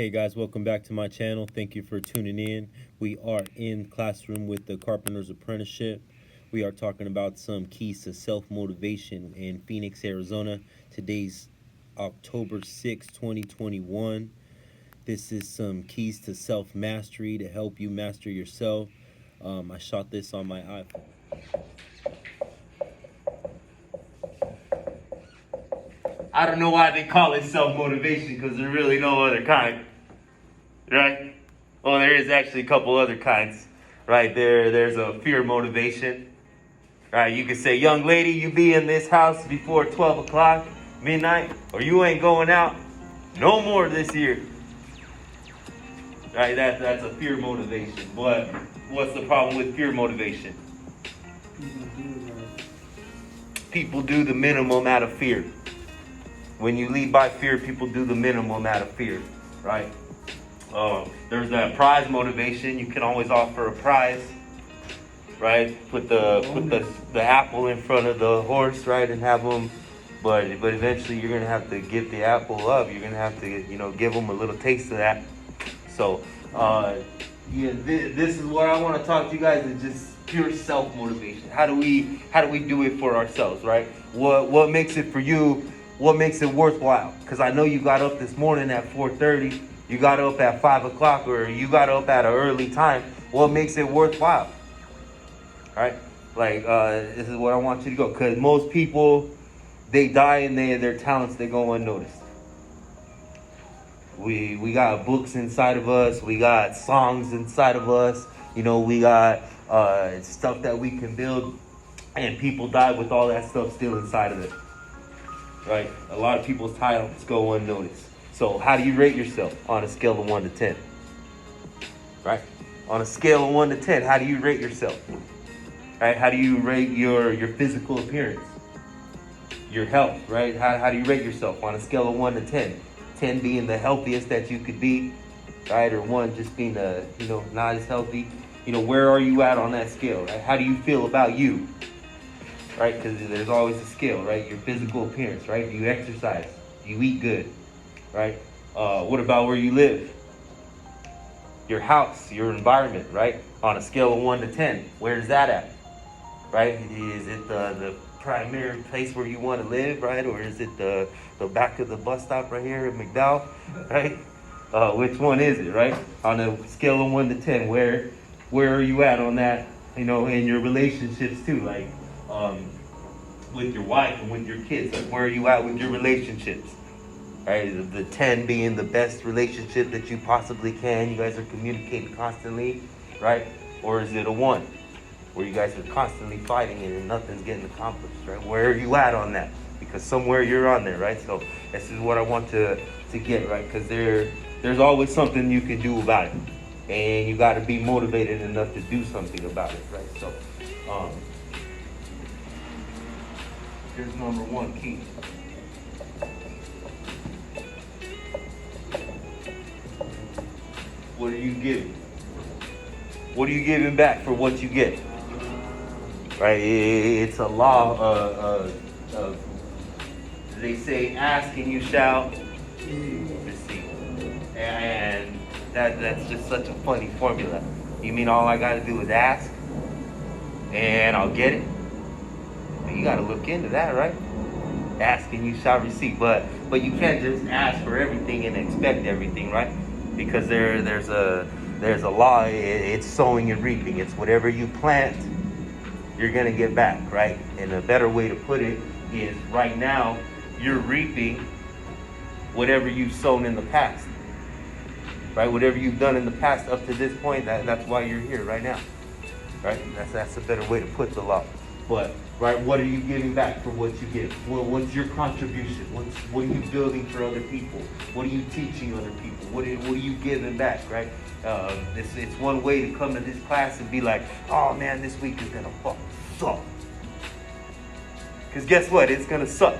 Hey guys, welcome back to my channel. Thank you for tuning in. We are in classroom with the Carpenters Apprenticeship. We are talking about some keys to self-motivation in Phoenix, Arizona. Today's October 6, 2021. This is some keys to self-mastery to help you master yourself. I shot this on my iPhone. I don't know why they call it self-motivation, because there's really no other kind, right? Well, there is actually a couple other kinds, right? There's a fear motivation, right? You could say, young lady, you be in this house before 12 o'clock, midnight, or you ain't going out no more this year, right? That's a fear motivation. But what's the problem with fear motivation? People do the minimum out of fear. When you lead by fear, people do the minimum out of fear, right? There's that prize motivation. You can always offer a prize, right? Put the apple in front of the horse, right, and have them. But eventually, you're gonna have to give the apple up. You're gonna have to, give them a little taste of that. So, this is what I want to talk to you guys. Is just pure self motivation. How do we do it for ourselves, right? What makes it for you? What makes it worthwhile? Because I know you got up this morning at 4:30, you got up at 5 o'clock, or you got up at an early time. What makes it worthwhile? Right? Like, this is what I want you to go. Because most people, they die and their talents, they go unnoticed. We got books inside of us. We got songs inside of us. We got stuff that we can build. And people die with all that stuff still inside of it. Right? A lot of people's talents go unnoticed. So how do you rate yourself on a scale of 1 to 10? Right? On a scale of 1 to 10, how do you rate yourself? Right? How do you rate your physical appearance? Your health, right? How do you rate yourself on a scale of 1 to 10? 10 being the healthiest that you could be, right? Or 1 just being not as healthy. Where are you at on that scale, right? How do you feel about you? Right? Because there's always a scale, right? Your physical appearance, right? Do you exercise? Do you eat good? Right? What about where you live? Your house, your environment, right? On a scale of 1 to 10, where's that at? Right? Is it the primary place where you want to live, right? Or is it the back of the bus stop right here in McDowell, right? Which one is it, right? On a scale of 1 to 10, where are you at on that? In your relationships too, like with your wife and with your kids. Like, where are you at with your relationships? Right? The 10 being the best relationship that you possibly can. You guys are communicating constantly, right? Or is it a 1 where you guys are constantly fighting and nothing's getting accomplished, right? Where are you at on that? Because somewhere you're on there, right? So this is what I want to get, right? Because there's always something you can do about it. And you got to be motivated enough to do something about it, right? So, here's number 1 key. What are you giving? What are you giving back for what you get? Right? It's a law of they say, ask and you shall receive. And that's just such a funny formula. You mean all I got to do is ask and I'll get it? You got to look into that, right? Ask and you shall receive. But you can't just ask for everything and expect everything, right? Because there's a law. It's sowing and reaping. It's whatever you plant, you're gonna get back, right? And a better way to put it is, right now you're reaping whatever you've sown in the past, right? Whatever you've done in the past up to this point, that's why you're here right now, right? That's a better way to put the law. But right, what are you giving back for what you give? Well, what's your contribution? What are you building for other people? What are you teaching other people? What are you giving back, right? It's one way to come to this class and be like, oh man, this week is gonna fucking suck. Because guess what? It's gonna suck,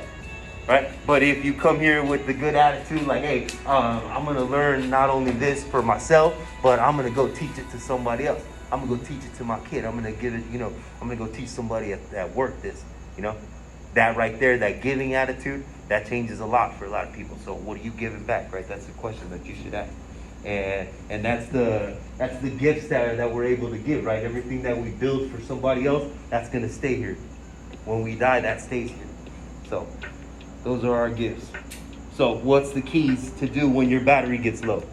right? But if you come here with the good attitude, like, hey, I'm gonna learn not only this for myself, but I'm gonna go teach it to somebody else. I'm gonna go teach it to my kid. I'm gonna give it, I'm gonna go teach somebody at work this, that right there, that giving attitude, that changes a lot for a lot of people. So what are you giving back, right? That's the question that you should ask. And that's the gifts that we're able to give, right? Everything that we build for somebody else, that's gonna stay here. When we die, that stays here. So those are our gifts. So what's the keys to do when your battery gets low?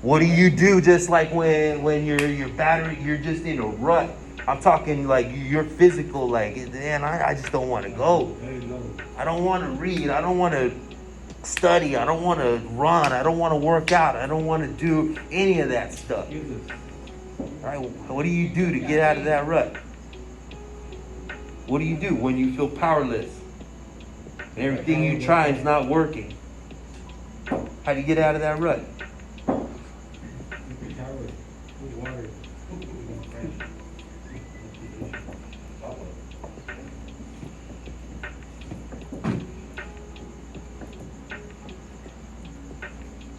What do you do just like when your battery, you're just in a rut? I'm talking like you're physical, like, man, I just don't want to go. I don't want to read. I don't want to study. I don't want to run. I don't want to work out. I don't want to do any of that stuff. All right, what do you do to get out of that rut? What do you do when you feel powerless? Everything you try is not working. How do you get out of that rut?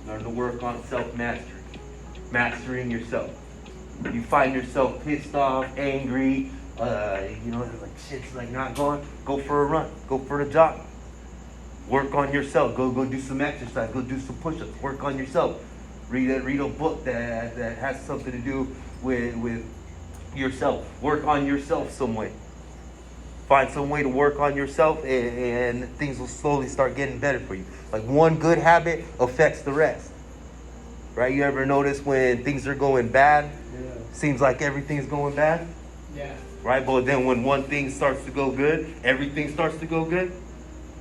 Learn to work on self-mastery. Mastering yourself. You find yourself pissed off, angry, like shit's like not going, go for a run, go for a jog. Work on yourself. Go do some exercise. Go do some push-ups. Work on yourself. Read a book that has something to do with yourself. Work on yourself some way. Find some way to work on yourself, and things will slowly start getting better for you. Like one good habit affects the rest. Right? You ever notice when things are going bad, seems like everything's going bad? Yeah. Right? But then when one thing starts to go good, everything starts to go good.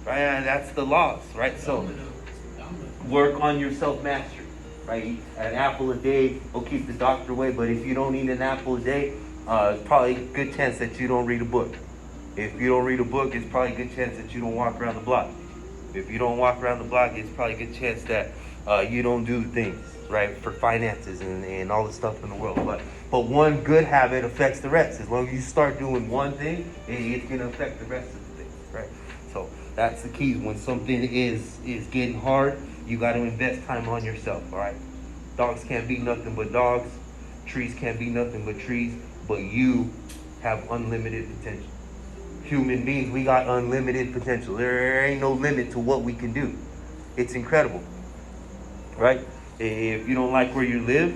Right? And that's the laws, right? So work on your self-mastery. Right? An apple a day will keep the doctor away, but if you don't eat an apple a day, probably a good chance that you don't read a book. If you don't read a book, it's probably a good chance that you don't walk around the block. If you don't walk around the block, it's probably a good chance that you don't do things, right, for finances and all the stuff in the world. But one good habit affects the rest. As long as you start doing one thing, it's going to affect the rest of the things, right? So that's the key. When something is getting hard, you got to invest time on yourself, all right? Dogs can't be nothing but dogs. Trees can't be nothing but trees. But you have unlimited potential. Human beings, we got unlimited potential. There ain't no limit to what we can do. It's incredible, right? If you don't like where you live,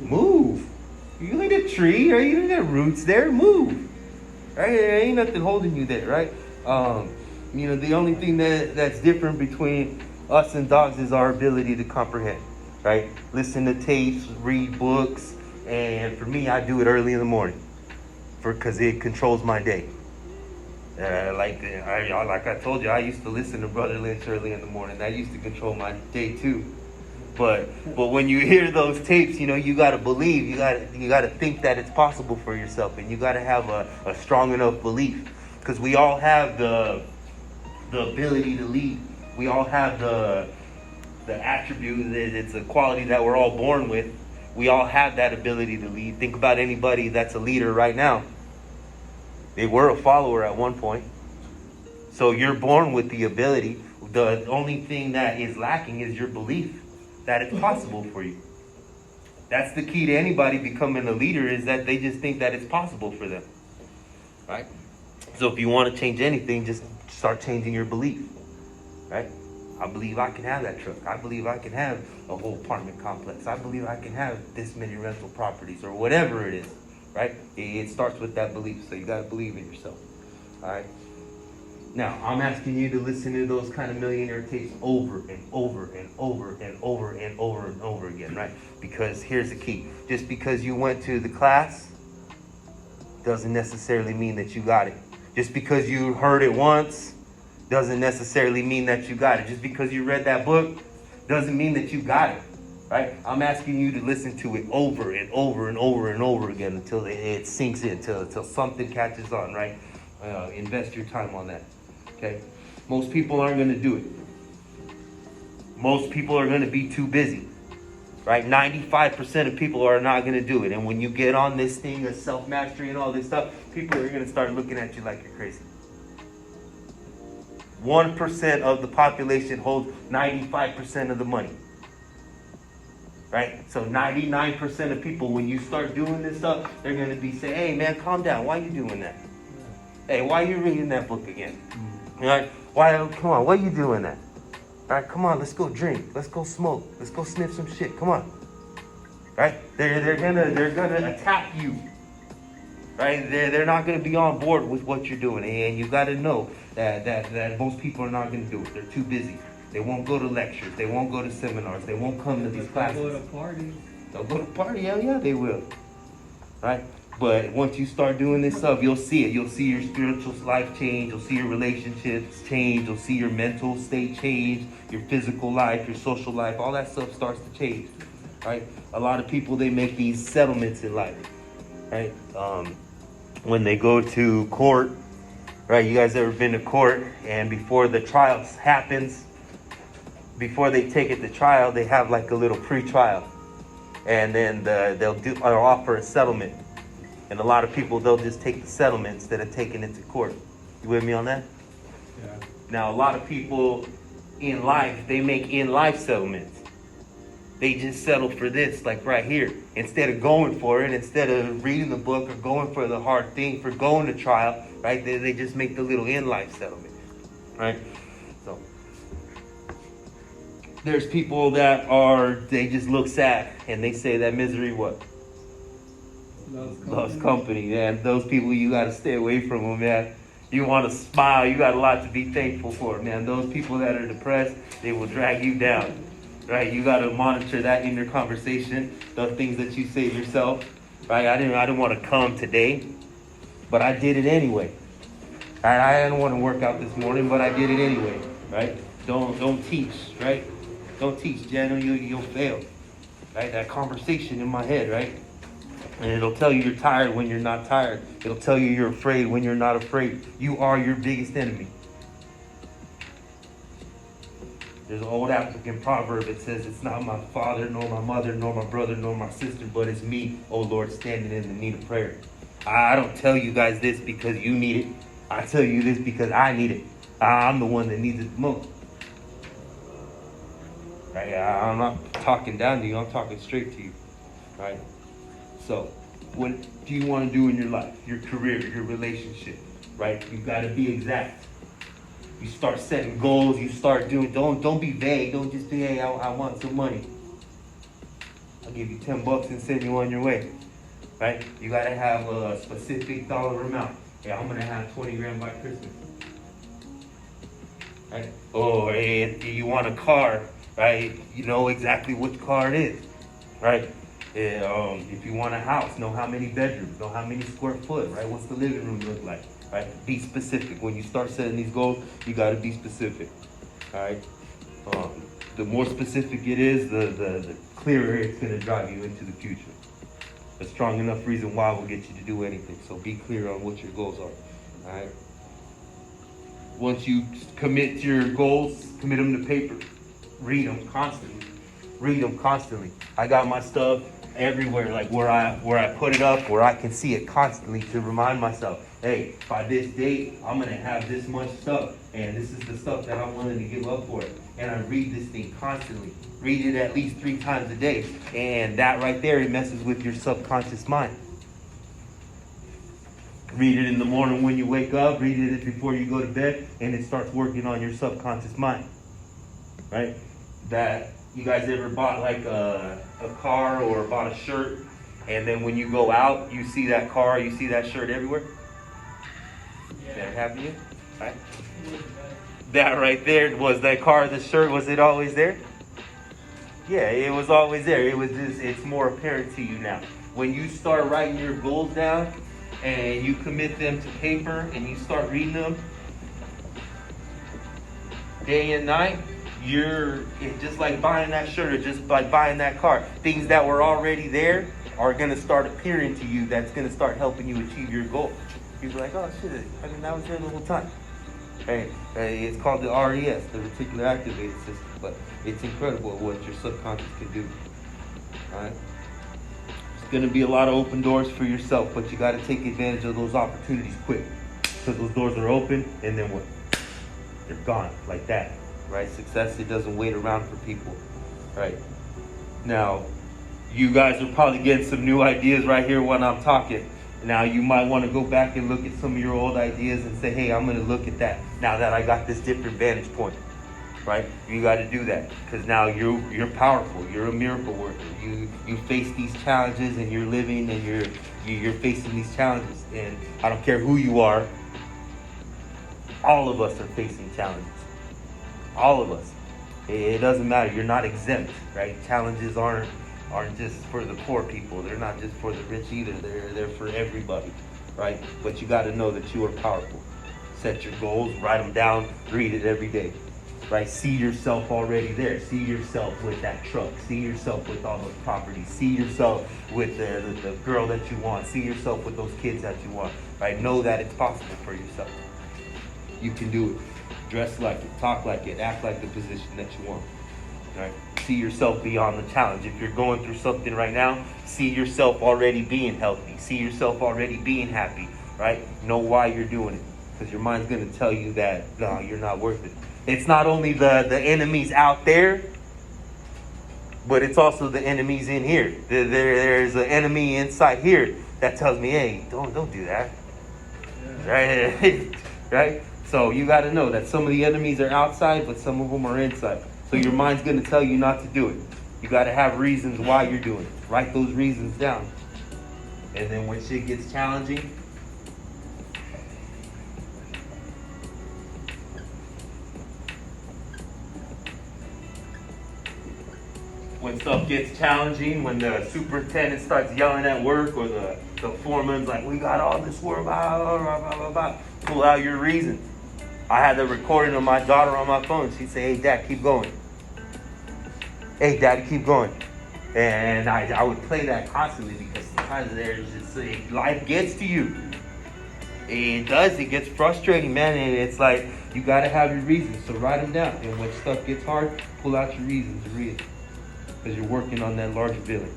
move. You look at a tree, right? You got roots there, move. Right? There ain't nothing holding you there, right? The only thing that's different between us and dogs is our ability to comprehend, right? Listen to tapes, read books, and for me, I do it early in the morning, because it controls my day. Like I told you, I used to listen to Brother Lynch early in the morning. That used to control my day too. But when you hear those tapes, you gotta believe, you gotta think that it's possible for yourself, and you gotta have a strong enough belief, because we all have the ability to lead. We all have the attribute. It's a quality that we're all born with. We all have that ability to lead. Think about anybody that's a leader right now. They were a follower at one point. So you're born with the ability. The only thing that is lacking is your belief that it's possible for you. That's the key to anybody becoming a leader, is that they just think that it's possible for them. Right? So if you want to change anything, just start changing your belief. Right? I believe I can have that truck. I believe I can have a whole apartment complex. I believe I can have this many rental properties, or whatever it is. Right? It starts with that belief. So you got to believe in yourself. All right? Now, I'm asking you to listen to those kind of millionaire tapes over and over and over and over and over and over again, right? Because here's the key. Just because you went to the class doesn't necessarily mean that you got it. Just because you heard it once doesn't necessarily mean that you got it. Just because you read that book doesn't mean that you got it. Right? I'm asking you to listen to it over and over and over and over again until it sinks in, until something catches on, right? Invest your time on that, okay? Most people aren't going to do it. Most people are going to be too busy, right? 95% of people are not going to do it. And when you get on this thing of self-mastery and all this stuff, people are going to start looking at you like you're crazy. 1% of the population holds 95% of the money. Right? So 99% of people, when you start doing this stuff, they're going to be saying, hey, man, calm down. Why are you doing that? Hey, why are you reading that book again? Right? Come on, why are you doing that? Right, come on, let's go drink. Let's go smoke. Let's go sniff some shit. Come on. Right? They're gonna attack you. Right? They're not gonna be on board with what you're doing. And you gotta know that most people are not gonna do it. They're too busy. They won't go to lectures. They won't go to seminars. They won't come to these classes. They'll go to parties. They'll go to party. Hell yeah, they will. Right? But once you start doing this stuff, you'll see it. You'll see your spiritual life change. You'll see your relationships change. You'll see your mental state change. Your physical life, your social life, all that stuff starts to change. Right? A lot of people, they make these settlements in life. Right? When they go to court, right? You guys ever been to court? And before the trial happens, before they take it to trial, they have like a little pre-trial. And then they'll offer a settlement. And a lot of people, they'll just take the settlement instead of taking it to court. You with me on that? Yeah. Now, a lot of people in life, they make in-life settlements. They just settle for this, like right here. Instead of going for it, instead of reading the book or going for the hard thing, for going to trial, right? They just make the little in-life settlement, right? So, there's people that they just look sad and they say that misery what? Loves company, man. Those people, you got to stay away from them, man. You want to smile. You got a lot to be thankful for, man. Those people that are depressed, they will drag you down, right? You got to monitor that in your conversation, the things that you say to yourself, right? I didn't want to come today, but I did it anyway. I didn't want to work out this morning, but I did it anyway, right? Don't teach, right? Don't teach, Jen, you'll fail, right? That conversation in my head, right? And it'll tell you you're tired when you're not tired. It'll tell you you're afraid when you're not afraid. You are your biggest enemy. There's an old African proverb. It says, it's not my father, nor my mother, nor my brother, nor my sister, but it's me, oh Lord, standing in the need of prayer. I don't tell you guys this because you need it. I tell you this because I need it. I'm the one that needs it the most. Right? I'm not talking down to you. I'm talking straight to you. Right? So, what do you want to do in your life, your career, your relationship, right? You got to be exact. You start setting goals. You start doing. Don't be vague. Don't just be, hey, I want some money. I'll give you $10 and send you on your way, right? You got to have a specific dollar amount. Hey, I'm gonna have 20 grand by Christmas, right? Oh, hey, you want a car, right? You know exactly which car it is, right? If you want a house, know how many bedrooms, know how many square foot, right? What's the living room look like, right? Be specific. When you start setting these goals, you got to be specific, all right? The more specific it is, the clearer it's going to drive you into the future. A strong enough reason why will get you to do anything. So be clear on what your goals are, all right? Once you commit your goals, commit them to paper. Read them constantly. Read them constantly. I got my stuff everywhere, like where I put it up, where I can see it constantly to remind myself, hey, by this date, I'm gonna have this much stuff, and this is the stuff that I'm willing to give up for it. And I read this thing constantly. Read it at least 3 times a day, and that right there, it messes with your subconscious mind. Read it in the morning when you wake up, read it before you go to bed, and it starts working on your subconscious mind, right? That you guys ever bought like a car or bought a shirt, and then when you go out, you see that car, you see that shirt everywhere? Yeah. That happened to you? Right? That right there, was that car, the shirt, was it always there? Yeah, it was always there. It was just, it's more apparent to you now. When you start writing your goals down and you commit them to paper and you start reading them day and night, it's just like buying that shirt or just like buying that car. Things that were already there are going to start appearing to you. That's going to start helping you achieve your goal. You'll be like, oh shit, that was there the whole time. Hey, it's called the RES, the reticular activated system, but it's incredible what your subconscious can do. All right? It's going to be a lot of open doors for yourself, but you got to take advantage of those opportunities quick, because those doors are open, and then what? They're gone like that. Right? Success, it doesn't wait around for people. Right? Now, you guys are probably getting some new ideas right here when I'm talking. Now, you might want to go back and look at some of your old ideas and say, hey, I'm going to look at that now that I got this different vantage point. right? You got to do that because now you're powerful. You're a miracle worker. You face these challenges and you're living and you're facing these challenges. And I don't care who you are. All of us are facing challenges. All of us. It doesn't matter. You're not exempt, right? Challenges aren't just for the poor people. They're not just for the rich either. They're for everybody, right? But you got to know that you are powerful. Set your goals, write them down, read it every day, right? See yourself already there. See yourself with that truck. See yourself with all those properties. See yourself with the girl that you want. See yourself with those kids that you want, right? Know that it's possible for yourself. You can do it. Dress like it, talk like it, act like the position that you want, right? See yourself beyond the challenge. If you're going through something right now, see yourself already being healthy. See yourself already being happy, right? Know why you're doing it. Because your mind's going to tell you that, no, you're not worth it. It's not only the enemies out there, but it's also the enemies in here. There's an enemy inside here that tells me, hey, don't do that. Right? Right? So you got to know that some of the enemies are outside, but some of them are inside. So your mind's going to tell you not to do it. You got to have reasons why you're doing it. Write those reasons down. And then when shit gets challenging, when stuff gets challenging, when the superintendent starts yelling at work or the foreman's like, we got all this work, blah, blah, blah, blah, blah, blah, pull out your reasons. I had the recording of my daughter on my phone. She'd say, hey, Dad, keep going. Hey, Daddy, keep going. And I would play that constantly because sometimes there's just, life gets to you. It does. It gets frustrating, man. And it's like, you got to have your reasons. So write them down. And when stuff gets hard, pull out your reasons and read it. Because you're working on that larger villain.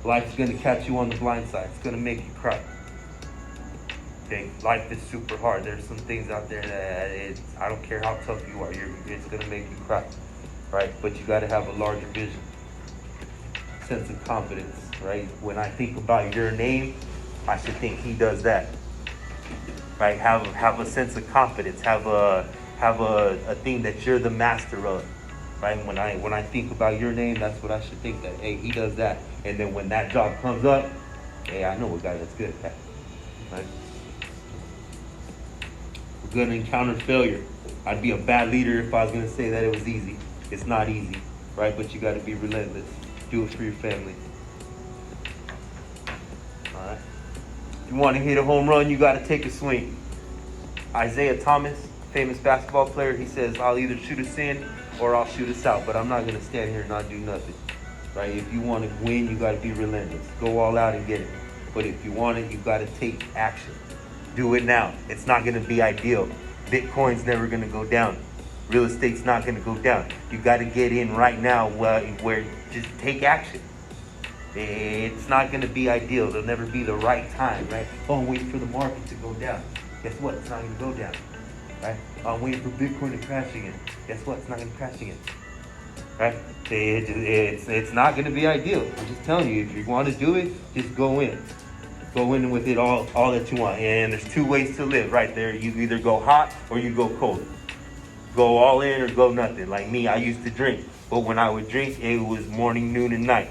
Life's going to catch you on the blind side. It's going to make you cry. Okay? Life is super hard. There's some things out there that I don't care how tough you are, it's going to make you cry. Right? But you got to have a larger vision. Sense of confidence. Right? When I think about your name, I should think he does that. Right? Have a sense of confidence. Have a thing that you're the master of. Right? When I think about your name, that's what I should think, that, hey, he does that. And then when that job comes up, hey, I know a guy that's good at that. Right? We're going to encounter failure. I'd be a bad leader if I was going to say that it was easy. It's not easy, right? But you got to be relentless. Do it for your family. All right? If you want to hit a home run, you got to take a swing. Isaiah Thomas, famous basketball player, he says, I'll either shoot us in or I'll shoot us out, but I'm not going to stand here and not do nothing, right? If you want to win, you got to be relentless. Go all out and get it. But if you want it, you got to take action. Do it now. It's not going to be ideal. Bitcoin's never going to go down. Real estate's not going to go down. You got to get in right now where just take action. It's not going to be ideal. It'll never be the right time, right? Oh, I'm waiting for the market to go down. Guess what? It's not going to go down. Right? I'm waiting for Bitcoin to crash again. Guess what? It's not going to crash again. Right? It's not going to be ideal. I'm just telling you, if you want to do it, just go in. Go in with it all that you want. And there's two ways to live right there. You either go hot or you go cold. Go all in or go nothing. Like me, I used to drink. But when I would drink, it was morning, noon, and night.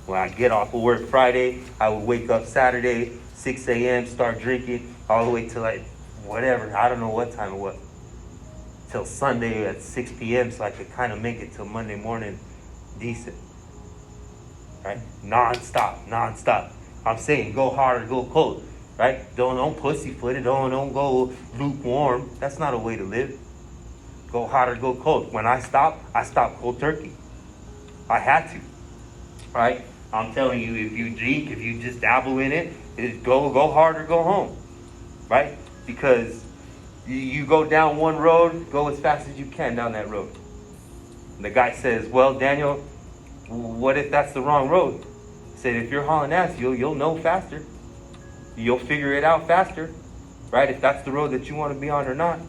When I get off of work Friday, I would wake up Saturday, 6 a.m., start drinking, all the way to like whatever, I don't know what time it was, till Sunday at 6 p.m. so I could kind of make it till Monday morning decent, right? Non-stop. I'm saying go hard or go cold, right? Don't pussyfoot it, don't go lukewarm. That's not a way to live. Go hot or go cold. When I stop cold turkey. I had to, right? I'm telling you, if you drink, if you just dabble in it, go hard or go home, right? Because you go down one road, go as fast as you can down that road. And the guy says, well, Daniel, what if that's the wrong road? He said, if you're hauling ass, you'll know faster. You'll figure it out faster, right? If that's the road that you want to be on or not.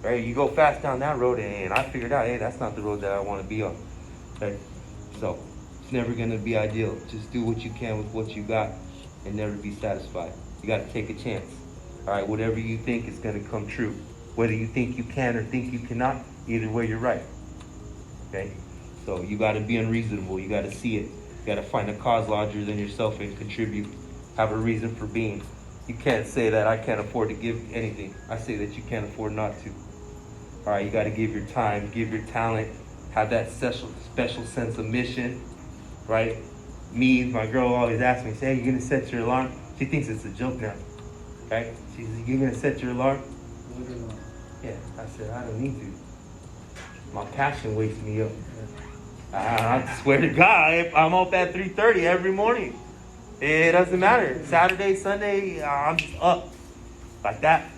Right? You go fast down that road, and I figured out, hey, that's not the road that I want to be on. Okay? So, it's never going to be ideal. Just do what you can with what you got and never be satisfied. You got to take a chance. All right, whatever you think is going to come true. Whether you think you can or think you cannot, Either way, you're right. Okay? So you got to be unreasonable. You got to see it. You got to find a cause larger than yourself and contribute. Have a reason for being. You can't say that I can't afford to give anything. I say that you can't afford not to. All right, you got to give your time, give your talent, have that special sense of mission, right? Me, my girl always asks me, say, hey, you gonna set your alarm? She thinks it's a joke now, right? She's like, you gonna set your alarm? Yeah, I said, I don't need to. My passion wakes me up. I swear to God, I'm up at 3:30 every morning. It doesn't matter. Saturday, Sunday, I'm just up like that.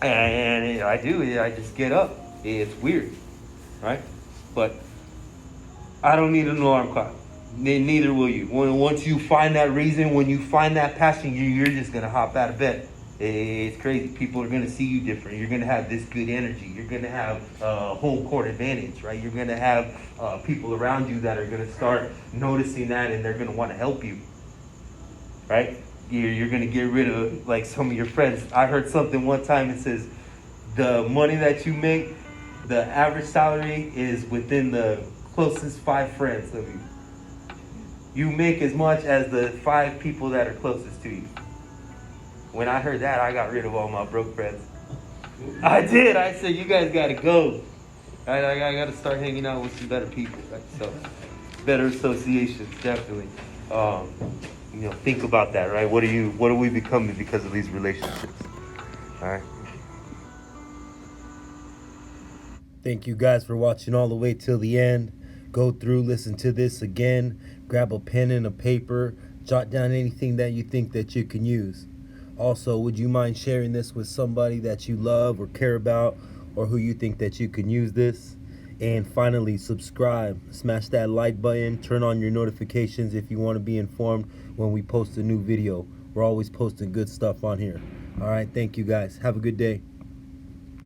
And I do. I just get up. It's weird, right? But I don't need an alarm clock. Neither will you. Once you find that reason, when you find that passion, you're just gonna hop out of bed. It's crazy. People are gonna see you different. You're gonna have this good energy. You're gonna have home court advantage, right? You're gonna have people around you that are gonna start noticing that, and they're gonna want to help you, right? You're gonna get rid of like some of your friends. I heard something one time. It says the money that you make, the average salary is within the closest 5 friends of you. You make as much as the 5 people that are closest to you. When I heard that, I got rid of all my broke friends. I did. I said, you guys got to go. I got to start hanging out with some better people. Right? So, better associations, definitely. Think about that, right? What are we becoming because of these relationships? All right. Thank you guys for watching all the way till the end. Go through, listen to this again, grab a pen and a paper, jot down anything that you think that you can use. Also, would you mind sharing this with somebody that you love or care about, or who you think that you can use this? And finally, subscribe, smash that like button, turn on your notifications if you want to be informed when we post a new video. We're always posting good stuff on here. All right, thank you guys. Have a good day.